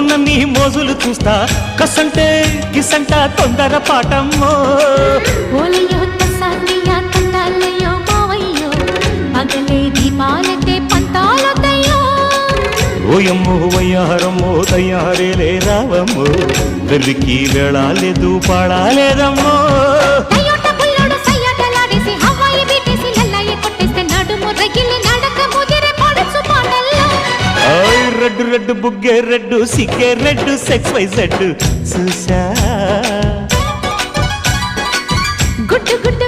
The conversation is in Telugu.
మోజుకున్న నీ మోజులు చూస్తా కసంటే గిసంట తొందర పాటమ్మో ఓలయ్యో తసానియా తందాలయ్యో మావయ్యో పగలే దీపాలతే పంతాలతయ్యో ఓయమ్మో వయ్యారమ్మో తయారేలే రావమ్మో వెర్రికి వేళాలేదు పాడాలేదమ్మో అయ్యోట పుల్లోడు సయ్యాటలాడేసి హవాయి బీటేసి లల్లయ్య కొట్టేస్తే నడుము రగిలి నడక ముదిరే పడుచు పాటల్లో రెడ్డు రెడ్డు బుగ్గే రెడ్డు సిగ్గే రెడ్డు సెక్స్ వై జెడ్ చూసా గుడ్డు గుడ్డు